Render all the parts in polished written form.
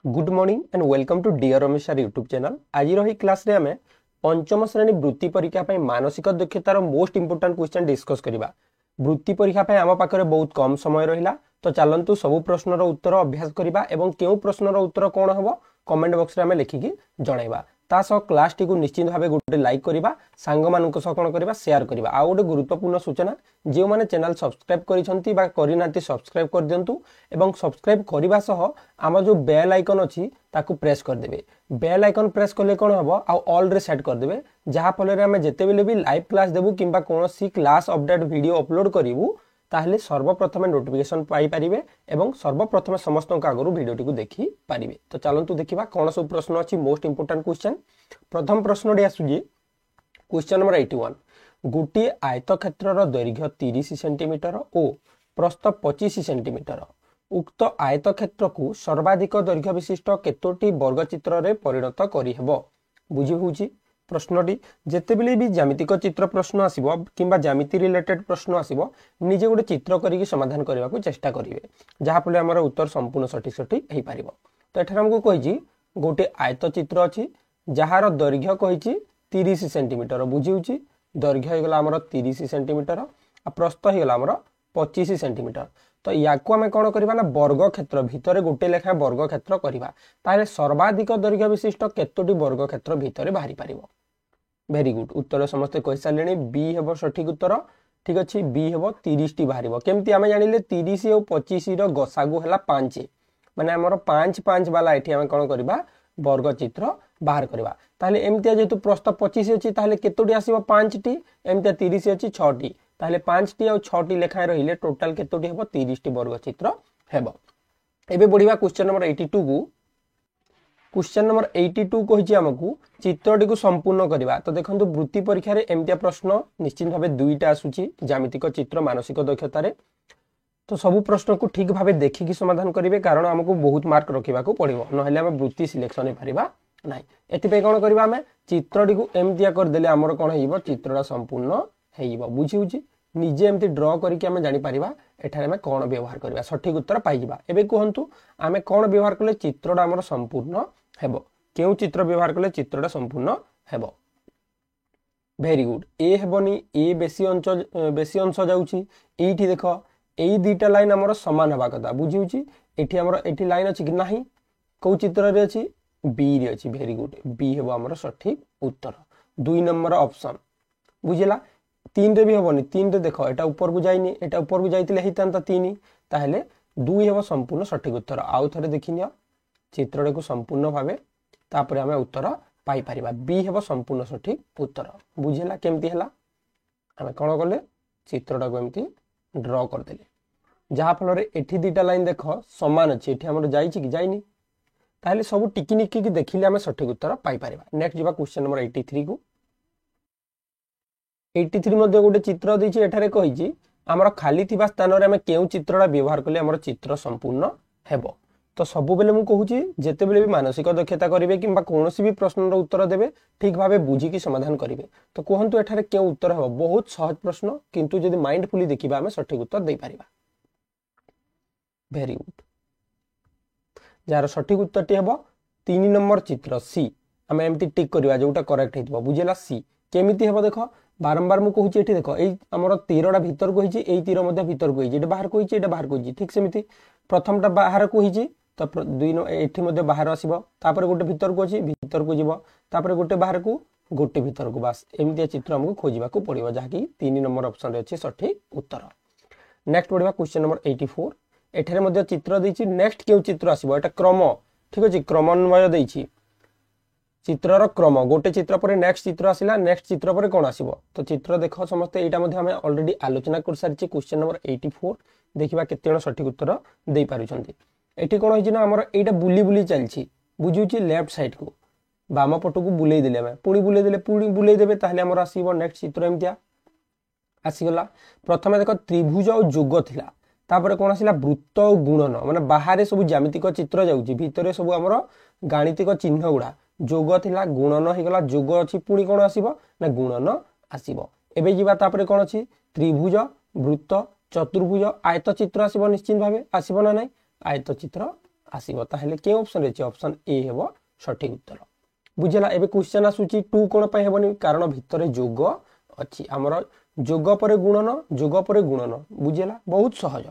Good morning and welcome to dear Ramesh sir YouTube channel. आज रही class रे आमे पंचम श्रेणी वृत्ति परीक्षा पे मानसिक दक्षतार मोस्ट इंपोर्टेंट क्वेश्चन डिस्कस करिबा। वृत्ति परीक्षा पे आम पाखरे बहुत कम समय रहिला, तो चलंतु सब प्रश्नर उत्तर अभ्यास करिबा एवं केउ प्रश्नर उत्तर कोन हबो कमेंट बॉक्स रे आमे लिखिकी जणाइबा। ता सह क्लास टी को निश्चित भाबे गोटे लाइक करिबा, सांग मानुक सह कोन करिबा शेयर करिबा। आ गोटे गुरुत्वपूर्ण सूचना, जे माने चैनल सब्सक्राइब करिसंती बा करिनांती सब्सक्राइब कर दियंतु एवं सब्सक्राइब करिबा सह आम जो बेल आइकन अछि ताकू प्रेस कर देबे। बेल आइकन प्रेस करले कोन हबो आ ऑल रे सेट कर देबे, जहा फल रे आमे जेते बेले भी लाइव क्लास देबु किंबा कोनोसी क्लास अपडेट वीडियो अपलोड करिवु ताहले सर्वप्रथम नोटिफिकेशन पाई परिबे एवं सर्वप्रथम समस्त आगु वीडियो को देखि पारिबे। तो चलंतु देखिबा कोन सब प्रश्न अछि मोस्ट इंपोर्टेंट क्वेश्चन। प्रथम प्रश्न डी आसुजी क्वेश्चन नंबर 81। गोटे आयतक्षेत्रर दैर्घ्य 30 सेंटीमीटर और प्रस्थ 25 सेंटीमीटर। उक्त आयतक्षेत्र को सर्वाधिक दैर्घ्य विशिष्ट केतोटी वर्गचित्र रे परिणत करि हेबो। बुझी होउची प्रश्नटी जेते बेले भी ज्यामितिक चित्र प्रश्न आसीबो किंबा ज्यामिति रिलेटेड प्रश्न आसीबो निजे गोटे चित्र करिक समाधान करबा को चेष्टा करिवे, जहा फले हमर उत्तर संपूर्ण सठिक हेई पारिबो। तो एठार हमको कहिजी गोटे आयत चित्र अछि जहार दैर्घ्य कहिची 30 सेंटीमीटर। बुझी होउची दैर्घ्य हे गला हमर 30 सेंटीमीटर आ प्रस्थ हे गला हमर 25 सेंटीमीटर। तो याकू आमे कोन करबा ना वर्ग क्षेत्र भितरे गोटे लेखा वर्ग क्षेत्र करबा, ताले सर्वाधिक दैर्घ्य विशिष्ट केतोटी वर्ग क्षेत्र भितरे बाहरी पारिबो। वेरी गुड, उत्तर समस्त कहि सालेनी बी हेबो सठिक उत्तर। ठीक अछि, बी हेबो 30 टी बाहरिबो। केमती आमे जानिले 30 और 25 रो गसागु हला 5, माने हमर 5 5 वाला एठी आमे कोन करबा वर्ग चित्र बाहर करबा। ताले एमतिया जेतु प्रस्थ 25 अछि ताले केतोटी आसीबो 5 टी, एमतिया 30 अछि 6 टी, ताले 5 टी और 6 टी लेखा रहिले टोटल केतोटी हेबो 30 टी वर्ग चित्र हेबो। एबे बढ़िबा क्वेश्चन नंबर 82 को। क्वेश्चन नंबर 82 कहिछि हमकु चित्रटी को संपूर्ण करबा। तो देखंतु वृत्ति परीक्षा रे एमतिया प्रश्न निश्चित भाबे दुईटा आसुची ज्यामितिक चित्र मानसिक दक्षता रे। तो सब प्रश्न को ठीक भाबे देखिकी समाधान करिवे, कारण हमकु बहुत मार्क रखिबा को पड़िबो, नहले हम वृत्ति सिलेक्शन हे परिबा नाही। एति पे कोन करबा हमें चित्रटी को एमतिया कर देले हमर कोन हेइबो चित्रटा संपूर्ण हेइबो। बुझी होची निजे एमति ड्रॉ करिके हमें जानि परिबा एठारे हमें कोन व्यवहार करबा, सठिक उत्तर पाइ जिबा। एबे कहंतु हमें कोन व्यवहार करले चित्रटा हमर संपूर्ण हेबो, केउ चित्र व्यवहार करले चित्रटा संपूर्ण हेबो। वेरी गुड, ए हेबोनी, ए बेसी अंश जाउची एठी देखो एई दुईटा लाइन हमर समान हबा कथा। बुझी होची एठी हमर एठी लाइन अछि कि नाही, को चित्र रे अछि बी रे अछि। वेरी गुड, बी हेबो हमर सठिक उत्तर, 2 नंबर ऑप्शन। बुझिला 3 रे भी हेबोनी, 3 रे देखो एटा ऊपर को जाइनी, एटा ऊपर को जाइतिले हितांता 3, ताहेले 2 हेबो संपूर्ण सठिक उत्तर। आउ थरे देखिनियो चित्रडे को संपूर्ण भाबे तापरे हमें उत्तर पाई परिबा, बी हेबो संपूर्ण सठिक उत्तर। बुझिला केमती हला, हमें कोन करले चित्रडा को एमती ड्रॉ कर देले, जहा फल रे एठी दुईटा लाइन देखो समान अछि, एठी हमर जाइछि कि जाइनी, ताहले सब टिकी निकी कि देखिले हमें सठिक उत्तर पाई परिबा। नेक्स्ट जिबा क्वेश्चन नंबर 83 को। 83 मध्ये गोटे चित्र दैछि, एठारे कहिछि हमर खाली थिबा स्थान रे हमें केउ चित्रडा व्यवहार करले हमर चित्र संपूर्ण हेबो। तो सब बेले मु कहूची जेते बेले भी मानसिक दक्षता करिवे किंबा कोनोसी भी प्रश्नर उत्तर देबे ठीक भाबे बुझी की समाधान करिवे। तो कहंतु एठारे केउ उत्तर हेबो, बहुत सहज प्रश्न, किंतु यदि माइंडफुली देखिबा हमें सठिक उत्तर देई परिबा। वेरी गुड, जार सठिक उत्तर टी हेबो 3 नंबर चित्र सी। हमें एमती टिक करबा जोटा करेक्ट हेतबो। बुझिला सी केमिति हेबो देखो, बारंबार मु कहूची एठी देखो एई हमर तीरडा भीतर को हिची, एई तीर मध्ये भीतर को हिची, एटा बाहर को हिची, एटा बाहर को हिची। ठीक सेमिति प्रथमटा बाहर को हिची, तो 2 एठी मध्ये बाहर आसीबो, तापर गोटे भीतर को अछि भीतर को जिवो, तापर गोटे बाहर को गोटे भीतर को, बस एमितिया चित्र हमको खोजिबा को पड़िबो, जहा कि 3 नंबर ऑप्शन रे अछि सठिक उत्तर। नेक्स्ट पढिबा क्वेश्चन नंबर 84। एठारे मध्ये चित्र दैछि, नेक्स्ट केउ चित्र आसीबो, एटा क्रम ठीक अछि, क्रमन्वय दैछि, चित्रर क्रम गोटे चित्र पर नेक्स्ट चित्र आसिला, नेक्स्ट चित्र पर कोन आसीबो। तो चित्र देखो समस्त एटा मध्ये हमें ऑलरेडी आलोचना कर सारिछि। क्वेश्चन नंबर 84 देखिबा केते जण सठिक उत्तर देई पारुछन्ती। एठी कोन होइछि ना हमर एटा बुली बुली चलछि, बुझुछि लेफ्ट साइड को बाम पट को बुलेई देले, हमें पुणी बुलेई देले, पुणी बुलेई देबे, ताहले हमर आसीबो नेक्स्ट चित्र एमतिया आसीगला। प्रथमे देखो त्रिभुज और जोग थिला, तापर कोन आसिला वृत्त और गुणन, माने बाहर सब ज्यामितिक चित्र जाउछि, भितरे सब हमर गाणितिक चिन्ह गुडा, जोग थिला गुणन हेगला, जोग अछि पुणी कोन आसीबो ना गुणन आसीबो। एबे जिबा तापर कोन अछि त्रिभुज, वृत्त, चतुर्भुज, आयत चित्र आसीबो, निश्चित भाबे आसीबो ना नै आयत चित्र आसीबो ताहेले के ऑप्शन रे ऑप्शन ए हेबो सठिक उत्तर बुझला एबे क्वेश्चन आसुची 2 कोन पय हेबनी कारण भितरे जोग अछि हमर जोग परे गुणन बुझला बहुत सहज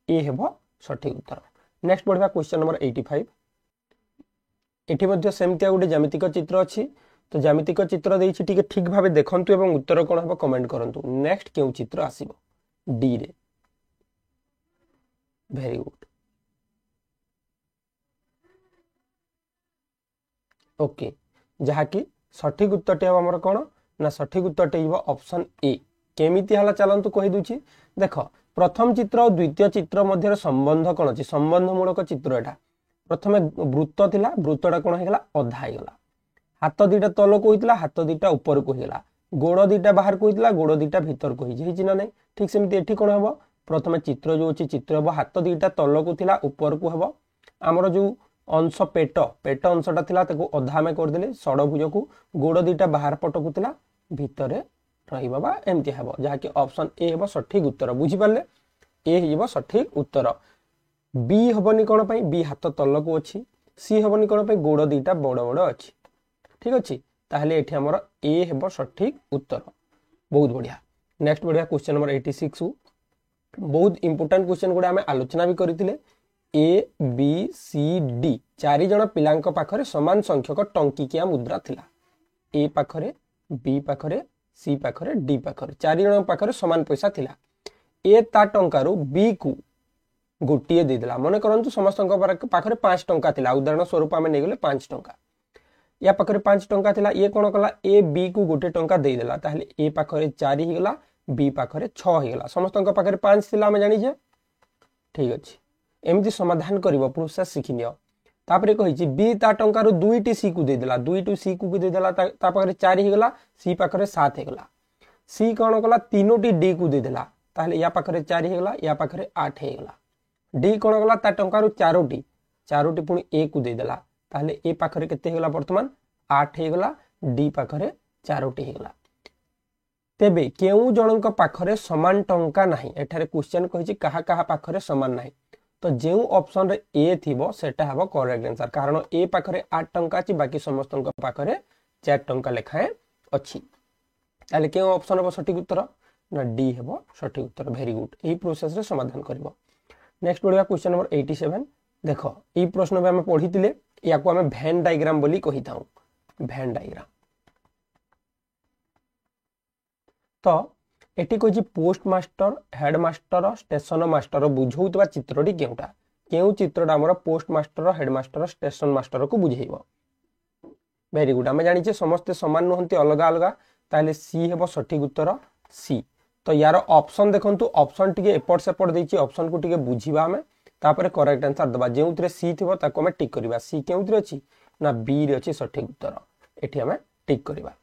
ए हेबो सठिक उत्तर नेक्स्ट बढ़िबा क्वेश्चन नंबर 85 एठी मध्ये सेमतिया गुटे ज्यामितिक चित्र अछि तो ज्यामितिक चित्र देइछि ठीक ठीक भाबे देखंतु एवं उत्तर कोन हेबो कमेंट करंतु नेक्स्ट केउ चित्र आसीबो डी रे वेरी गुड ओके जहा कि सठिक उत्तरटी हम हमर कोन ना सठिक उत्तरटी हिबो ऑप्शन ए केमिति हला चलंतु कहि दुछि देखो प्रथम चित्र और द्वितीय चित्र मध्य संबंध कोन अछि संबंधमूलक चित्र एटा प्रथमे वृत्त थिला वृत्तटा कोन हेगला अधा हेगला हाथ दीटा तल को होइतला हाथ दीटा ऊपर को हेगला गोड़ दीटा बाहर को होइतला गोड़ दीटा भीतर को हिछि ना नै ठीक सेमति एठी कोन हेबो प्रथमे चित्र जो अछि चित्र हेबो हाथ दीटा तल को थिला ऊपर को हेबो हमर जो अंश पेट अंशटा थिला ताको अधा में कर देले षडभुज को गोड़ दीटा बाहर पट को थिला भीतर रहिबा बा एमति हेबो जहा कि ऑप्शन ए हेबो सठिक उत्तर बुझी पाले ए हेबो सठिक उत्तर बी हबनी कोन पई बी हाथ तल को अछि सी हबनी कोन पई गोड़ दीटा बड़ बड़ अछि ठीक अछि ताहले एठी हमर ए हेबो सठिक उत्तर बहुत बढ़िया नेक्स्ट बढ़िया क्वेश्चन नंबर 86 बहुत इंपोर्टेंट क्वेश्चन गुडा हमें आलोचना भी करथिले ए बी सी डी चारि जण पिलांक पाखरे समान संख्यक टंकीकिया मुद्रा थिला ए पाखरे बी पाखरे सी पाखरे डी पाखरे चारि जण पाखरे समान पैसा थिला ए ता टंकारु बी को गोटिए दे देला मने करंतु समस्त पाखरे 5 टंका थिला उदाहरण स्वरूप हमें नेगले 5 टंका या पाखरे 5 टंका थिला ए कोन कला ए बी को गोटे टंका दे देला ताहले ए पाखरे 4 ही गेला बी पाखरे 6 ही गेला समस्त पाखरे 5 थिला हमें जानि जे ठीक अछि एमिति समाधान करिवो प्रोसेस सिखिनियो तापरे कहिछि बी ता टंका रो 2 टी सी को दे देला 2 टी सी को दे देला ता पाखरे 4 ही गेला सी पाखरे 7 ही गेला सी कोन कला 3 टी डी को दे देला ताहले या पाखरे 4 ही गेला या पाखरे 8 ही गेला डी कोन गला ता टंका रो 4 टी पुनी ए को दे देला ताहले ए पाखरे केते हेगला वर्तमान 8 हेगला डी पाखरे 4 टी हेगला तेबे केउ जणक पाखरे समान टंका नाही एठारे क्वेश्चन कहिछि कहा कहा पाखरे समान नाही तो जेउ ऑप्शन रे ए थिबो सेटा हबो करेक्ट आंसर कारण ए पाखरे 8 टंका अछि बाकी समस्तक पाखरे 4 टंका लेखाए अछि ताले केउ ऑप्शन हबो सठिक उत्तर ना डी हेबो सठिक उत्तर वेरी गुड एही प्रोसेस रे समाधान करबो नेक्स्ट बढ़िया क्वेश्चन नंबर 87 देखो ई प्रश्न में हमें पढ़ीतिले याको हमें वेन डायग्राम बोली कहिताऊ वेन डायग्राम तो एटी कोछि postmaster headmaster station master बुझौतबा चित्रटी केउटा केउ चित्रटा हमर postmaster headmaster station master को बुझेइबो वेरी गुड हमें जानि छे समस्त समान नहंती अलग अलग ताले सी हेबो सठिक उत्तर सी तो यार ऑप्शन देखंतु ऑप्शन टिके एपट सेपट देछि ऑप्शन को टिके बुझिबा हमें तापरे करेक्ट आंसर दबा जेउतरे सी थिबो ताको हमें टिक करबा सी केउतरे अछि ना बी रे अछि सठिक उत्तर एठी हमें टिक करबा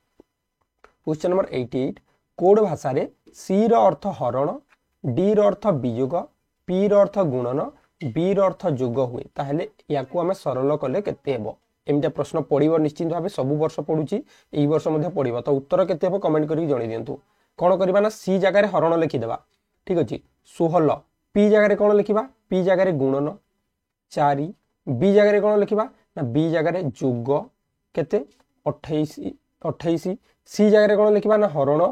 क्वेश्चन नंबर 88 कोड भाषा रे सी रो अर्थ हरण डी रो अर्थ वियोग पी रो अर्थ गुणन बी रो अर्थ जोग हुए ताहले याको हमें सरल कले केते हेबो एमिटा प्रश्न पढिबो निश्चित भाबे सब वर्ष पढुची एई वर्ष मध्ये पढिबो तो उत्तर केते हेबो कमेंट करी जणी दियंतु कौन करबा ना सी जगह रे हरण लिखि देबा ठीक अछि 16 पी जगह रे कोन लिखिबा पी जगह रे गुणन 4 बी जगह रे कोन लिखिबा ना बी जगह रे जोग केते 28 सी जगह रे कोन लिखिबा ना हरण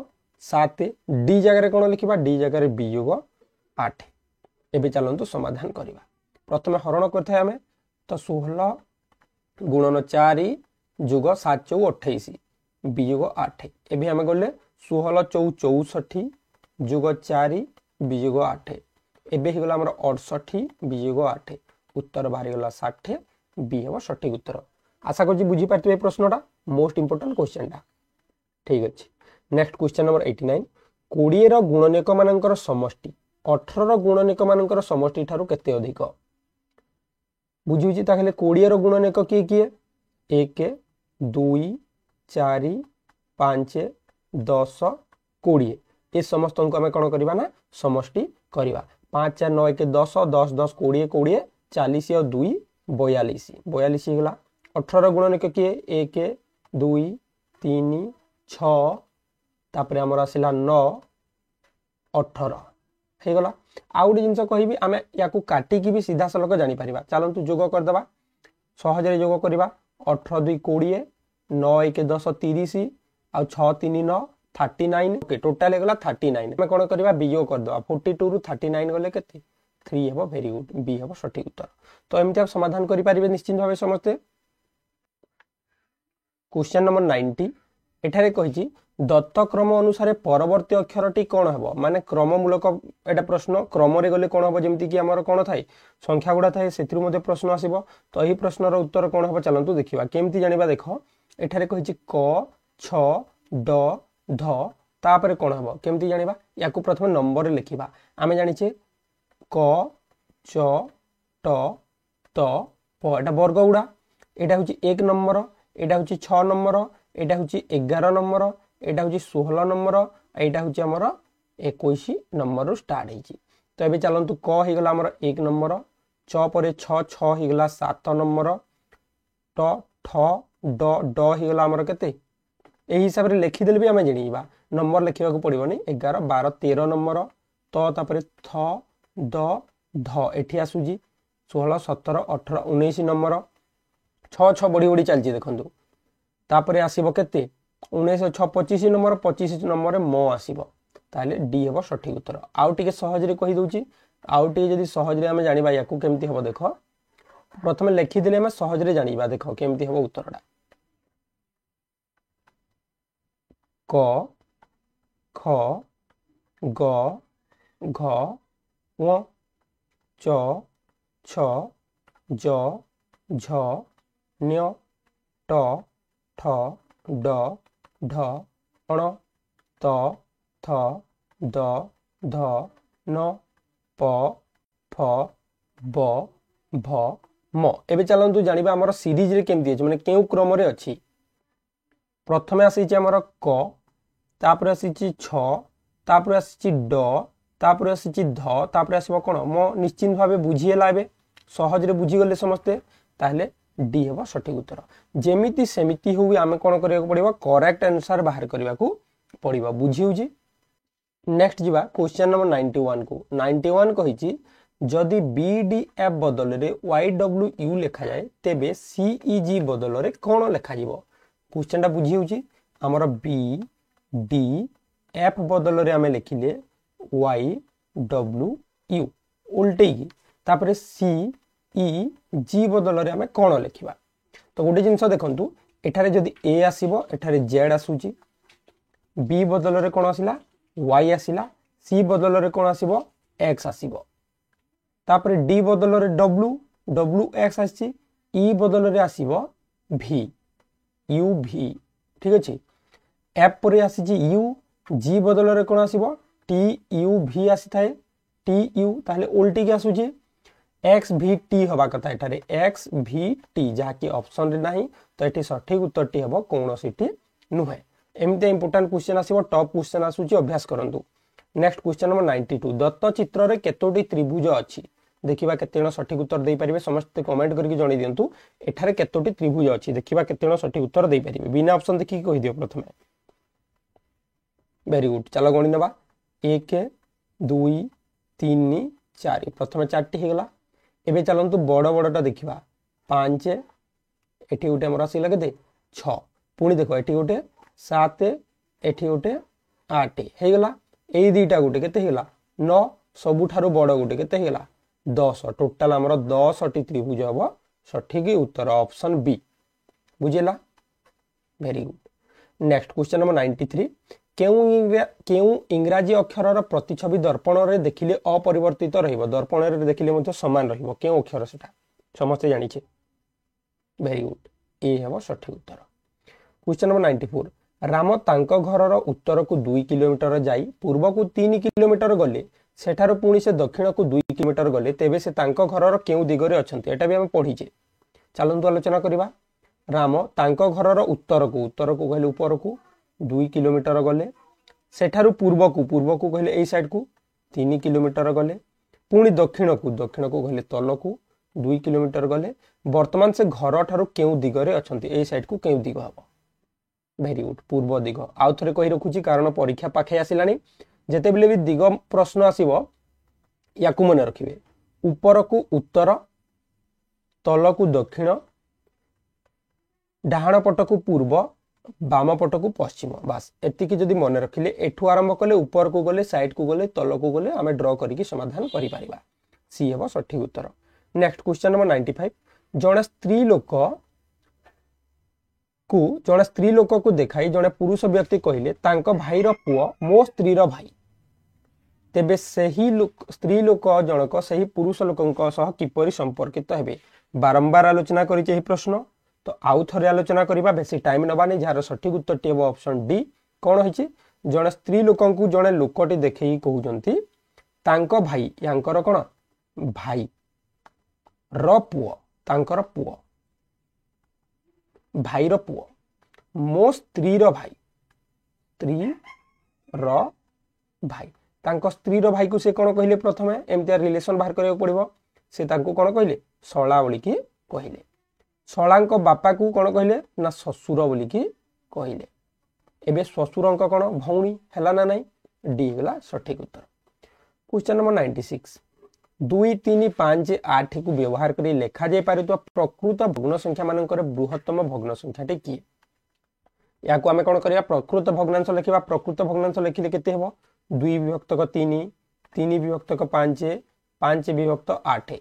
7 डी जगह रे कोन लिखिबा डी जगह रे वियोग 8 एबे चलंतु समाधान करबा प्रथमे हरण करथाय हमें तो 16 गुणन 4 जोग 7 4 28 वियोग 8 एबे हमें गले 16 4 64 जोग 4 वियोग 8 एबे हिगला हमर 68 वियोग 8 उत्तर बाहर गला 60 बी हेबो सठिक उत्तर आशा करछि बुझी पारथिबे प्रश्नटा मोस्ट इंपोर्टेंट क्वेश्चनटा ठीक अछि नेक्स्ट क्वेश्चन नंबर 89 20 रो गुणनिक मानकर समष्टि 18 रो गुणनिक मानकर समष्टि थारु केते अधिक बुझिउछि ताहेले 20 रो गुणनिक की किए 1 2 4 5 10 20 ए समस्त को हमें कौन करबा ना समष्टि करबा 5 4 9 के 10 10 10 20 20 40 और 2 42 42 हिगला 18 गुणनिक किए 1 2 3 6 तापरे हमर आसिला 9 18 हेगला आउ गोटे जिनस कहबी आमे याकू काटिकी भी सीधा सलक जानी परिबा। चलंतु जोग करदबा सहजरे जोग करबा 18 2 20 9 1 10 30 आ 6 3 9 39 ओके टोटल हे गला 39 आमे कोन करबा वियोग करदबा 42 रु 39 गले केते 3 हेबो। वेरी गुड बी हेबो सठिक उत्तर। तो एमति आप समाधान करि परिबे निश्चित भाबे समस्त। क्वेश्चन नंबर 90 एठारे कहिछि दत्त क्रम अनुसार परवर्ती अक्षरटी कौन हेबो माने क्रममूलक एटा प्रश्न क्रम रे गले कौन हेबो जेमति कि हमर कौन थाए संख्या गुडा थाए सेथिरु मध्ये प्रश्न आसीबो। तो एही प्रश्नर उत्तर कौन हेबो चलंतु देखिबा केमति जानिबा। देखो एठारे कहिछि क छ ड ध तापरे कौन हेबो केमति जानिबा। याकू प्रथम नंबर रे लिखिबा आमे जानिछे क च ट त प एटा वर्ग गुडा एटा होछि 1 नंबर एटा होछि 6 नंबर एटा होछि 11 नंबर एटा होछि 16 नंबर एटा होछि हमर 21 नंबर स्टार्ट हेछि। तो एबे चलंतु क हे गला हमर 1 नंबर च परे 6 6 हे गला 7 नंबर ट ठ ड ड हे गला हमर केते एही हिसाब रे लिखि देले भी हमें जणीबा नंबर लिखिबा को पड़िबोनी 11 12 13 नंबर त तापरे थ द ध एठी आसुजी 16 17 18 19 नंबर 6 6 बड़ी बड़ी चलची देखंतु तापरे आसीबो केते 19 6 25 नंबर 25 नंबर म आसीबो ताले डी हेबो सठिक उत्तर। आउ टिके सहज रे कहि दोची आउ टिके जदी सहज रे हमें जानिबा याकू केमति हेबो देखो प्रथमे लिखि देले हमें सहज रे जानिबा। देखो केमति हेबो उत्तरडा क ख ग घ ङ च छ ज झ न्य ट ठ ड ढ अण त थ द ध न प फ ब भ म। एबे चलंतु जानिबा हमर सीरीज रे केमति अछि माने केउ क्रम रे अछि। प्रथमे आसी छि हमर क तापर आसी छि छ तापर आसी छि ड तापर आसी छि ध तापर आसीबो कोन म निश्चित भाबे बुझी हेला। एबे सहज रे बुझी गले समस्ते ताले डी हेबो सठिक उत्तर। जेमिति सेमिति होई आमे कोन करिया को पड़िबो करेक्ट आंसर बाहर करबा को पड़िबो बुझी होजी। नेक्स्ट जीवा क्वेश्चन नंबर 91 को 91 कहिछि जदि बीडीएफ बदल रे वाईडब्ल्यूयू लिखा जाए तेबे सीईजी बदल रे कोन लिखा जीवो। क्वेश्चन टा बुझी होजी हमर बी डी एफ बदल रे आमे लिखिले वाईडब्ल्यूयू उल्टे तापर सी ई जी बदल रे आमे कोन लिखिबा। तो गोटे जिनस देखंतु एठारे जदि ए आसीबो एठारे जेड आसुची बी बदल रे कोन आसिला वाई आसिला सी बदल रे कोन आसीबो एक्स आसीबो तापर डी बदल रे डब्ल्यू डब्ल्यू एक्स आसी ई बदल रे आसीबो भी यू भी ठीक अछि। एफ परे आसी जी यू जी बदल रे कोन आसीबो टी यू भी आसी थाए टी यू ताले उल्टी के आसुची एक्स भी टी हवा कथा एठारे एक्स भी टी जहा कि ऑप्शन रे नाही। तो एठी सठिक उत्तर टी हेबो कोनोसीटी नुहे। एमते इंपोर्टेंट क्वेश्चन आसीबो टॉप क्वेश्चन आसुची अभ्यास करंतु। नेक्स्ट क्वेश्चन नंबर 92 दत्त चित्र रे केतोटी त्रिभुज अछि देखिबा केते जण सठिक उत्तर देई परिबे समस्त कमेंट करके जणी दियंतु एठारे केतोटी त्रिभुज अछि देखिबा केते जण सठिक उत्तर देई परिबे बिना ऑप्शन देखि कहि दियो प्रथमे। वेरी गुड चलो गणी नबा 1 2 3 4 प्रथमे 4टी हे गला। एबे चलंतु बड़ बड़टा देखिबा 5 एठी गोटे हमर आसी लगे दे 6 पुणी देखो एठी गोटे 7 एठी गोटे 8 हे गला। एई दीटा गोटे केते हे गला 9 सबुठारु बड़ गोटे केते हे गला 10 टोटल हमर 10 टी त्रिभुज हबो सठिक उत्तर ऑप्शन बी बुझेला। Very good next question number 93 केउ इंग्राजी अक्षरर प्रतिछवि दर्पण रे देखिले अपरिवर्तित रहिबो दर्पण रे देखिले मध्ये समान रहिबो केउ अक्षर सेटा समस्त जानि छे। वेरी गुड ए हेबो सठिक उत्तर। क्वेश्चन नंबर 94 राम तांको घरर उत्तर को 2 किलोमीटर जाई पूर्व को 3 किलोमीटर गले सेठार पुणी से दक्षिण को 2 किलोमीटर गले तेबे से तांको घरर केउ दिगरे अछंती एटा भी हम पढिचे। चलंतु आलोचना करिबा। राम तांको घरर उत्तर को कहले ऊपर को 2 किलोमीटर गले सेठारु पूर्व को कहले एई साइड को 3 किलोमीटर गले पुणी दक्षिण को कहले तल को 2 किलोमीटर गले वर्तमान से घर ठारू केउ दिगरे अछंती एई साइड को केउ दिग हबो। वेरी गुड पूर्व दिग आउ थरे कहि रखुची कारण परीक्षा पाखे आसिलानी जेते बेले भी दिग प्रश्न आसीबो या मन रखिए ऊपर को उत्तर तल को दक्षिण डाहाण पट को पूर्व बाम पट को पश्चिम बास एतिक जदि मन रखिले एठू आरंभ कले ऊपर को गले साइड को गले तल को गले आम ड्र करके समाधान करि परिबा सी हेबो सठिक उत्तर। नेक्स्ट क्वेश्चन नंबर 95 जड़े स्त्री लोक को देखाई जड़े पुरुष व्यक्ति कहले तांको भाईर पुओ मो स्त्रीर भाई तेबे सही स्त्री लोक जनक सही पुरुष लोकंक सह किपरि संपर्कित हेबे बारंबार आलोचना करिछि एही प्रश्न तो आउ थरे आलोचना करिबा बेसी टाइम नबानी जार सठिक उत्तर टी ऑप्शन डी कोन होइछि जड़े स्त्री लोकंकु जड़े लोकटी देखै कहउजंती तांको भाई यांकर कोन भाई र पुओ तांकर पुओ भाई रो पुओ मो स्त्री रो भाई स्त्री रो भाई तांको स्त्री रो भाई को से कोन कहले प्रथमे एमतिया रिलेशन बाहर करियो पड़िबो से तांको कोन कहले सळा बोली की कहले सळांक बापा को कोन कहले ना ससुर बोली की कहले एबे ससुरंक कोन भौणी हैला ना नाही डी होला सठिक उत्तर। क्वेश्चन नंबर 96 2 3 5 8 को व्यवहार करी लेखा जाय पारितो प्रकृत भग्न संख्या मानकर बृहत्तम भग्न संख्याटी की या को हमें कोन करिया प्रकृत भग्नांश लिखिबा प्रकृत भग्नांश लिखिले केते हेबो 2 विभक्तक 3 3 विभक्तक 5 5 विभक्त 8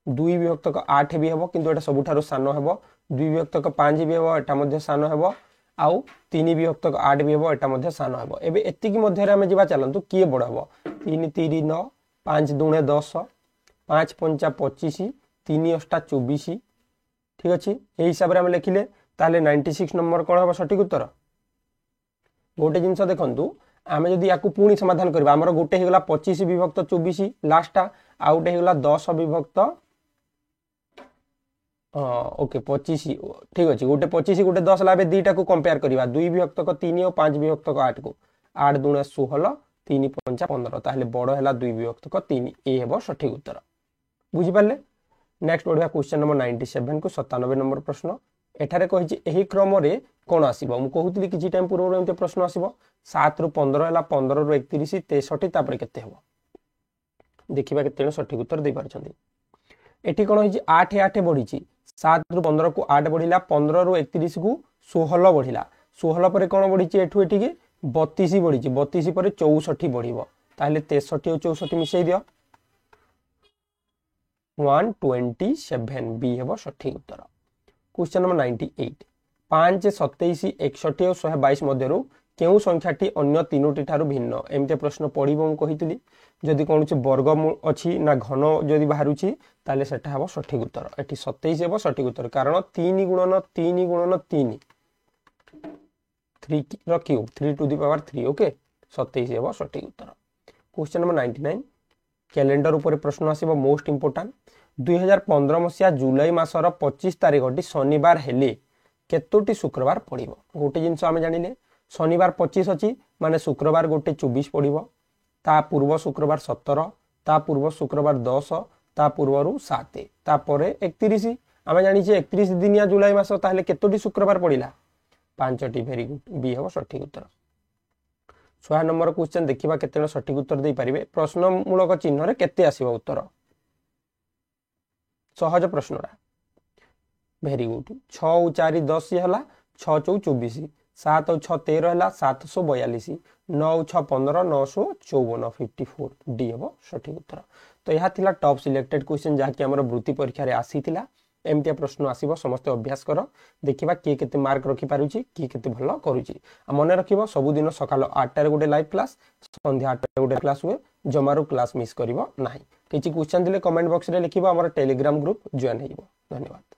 2 विभक्तक 8 भी हेबो किंतु एटा सबुठारो सानो हेबो 2 विभक्तक 5 भी हेबो एटा मध्ये सानो हेबो आउ 3 विभक्तक 8 भी हेबो एटा मध्ये सानो हेबो एबे एत्ति की मध्ये रे हमें जिबा चलंतु किए बड़ हेबो 3 3 9 5 2 10 5 5 25 3 8 24 ठीक अछि एही हिसाब रे हम लिखिले ताले 96 नंबर कोन हेबो सठिक उत्तर। गोटे जिंस देखंतु आमे जदी याकू पुणी समाधान करबा हमर गोटे हेगला 25 विभक्त 24 लास्टटा आउटे हेगला 10 विभक्त ओके 25 ठीक अछि गोटे 25 गोटे 10 लाबे दीटा को कंपेयर करबा 2 विभक्तक 3 और 5 विभक्तक 8 को 8 2 16 3 5 15 ताहले बड़ हैला 2 विभक्तक 3 ए हेबो सठिक उत्तर बुझि पाले। नेक्स्ट ओडिया क्वेश्चन नंबर 97 को 97 नंबर प्रश्न एठारे कहिछि एही क्रम रे कोन आसीबो मु कहूतली किछि टाइम पूर्व एमते प्रश्न आसीबो 7 रु 15 हैला 15 रु 31 63 तापर केते हेबो देखिबा केते सठिक उत्तर दे पारछंती एठी कोन होइछि 8 8 बढ़िछि 7 रु 15 को 8 बढ़िला 15 रु 31 को 16 बढ़िला 16 पर कोन बढ़िछि एठु एठी के 32 बढ़िछि 32 पर 64 बढ़िबो ताहले 63 और 64 मिसै दियो 127 बी हेबो सठिक उत्तर। क्वेश्चन नंबर 98 5 27 61 और 122 मध्यरु केउ संख्याटी अन्य तीनोटी ठारू भिन्न एमते प्रश्न पढिबो म कहितली जदि कोनचे वर्गमूल अछि ना घन जदि बाहरुछि ताले सेटा हबो सठिक उत्तर एठी 27 हेबो सठिक उत्तर कारण 3 गुणन 3 गुणन 3 3 रो cube 3 to the power 3 okay 27 हेबो सठिक उत्तर। क्वेश्चन नंबर 99 कैलेंडर ऊपर प्रश्न आसीबो मोस्ट इंपोर्टेंट 2015 मसिया जुलाई मासर 25 तारिखटी शनिवार हेले केतोटी शुक्रवार पड़िबो गोटे जिंस आमे जानिले शनिवार 25 अछि माने शुक्रवार गोटे 24 पड़िबो ता पूर्व शुक्रवार 17 ता पूर्व शुक्रवार 10 ता पूर्वरु 7 ता परे 31 आमे जानि जे 31 दिनिया जुलाई मास ताहले केतोटी शुक्रवार पड़िला 5टी वेरी गुड बी हेबो सठिक उत्तर। 6 नंबर क्वेश्चन देखिबा केते सठिक उत्तर दे परिबे प्रश्न मूलक चिन्ह रे केते आसीबो उत्तर सहज प्रश्नरा वेरी गुड 6 और 4 10 हला 6 4 24 7 और 6 13 हला 742 9 और 6 15 954 54 डी हेबो सठिक उत्तर। तो यह थिला टॉप सिलेक्टेड क्वेश्चन जहा कि हमर वृत्ति परीक्षा रे आसीथिला एमतिया प्रश्न आसीबो समस्त अभ्यास करो देखिबा के केते मार्क रखि पारुची के केते भलो करूची मन रखिबो सब दिन सकाल 8 रे गोटे लाइव क्लास संध्या 8 रे गोटे क्लास हुए जमारू क्लास मिस करिवो नाही किछि क्वेश्चन दिले कमेंट बॉक्स रे लिखिबो हमर टेलीग्राम ग्रुप जॉइन हेइबो धन्यवाद।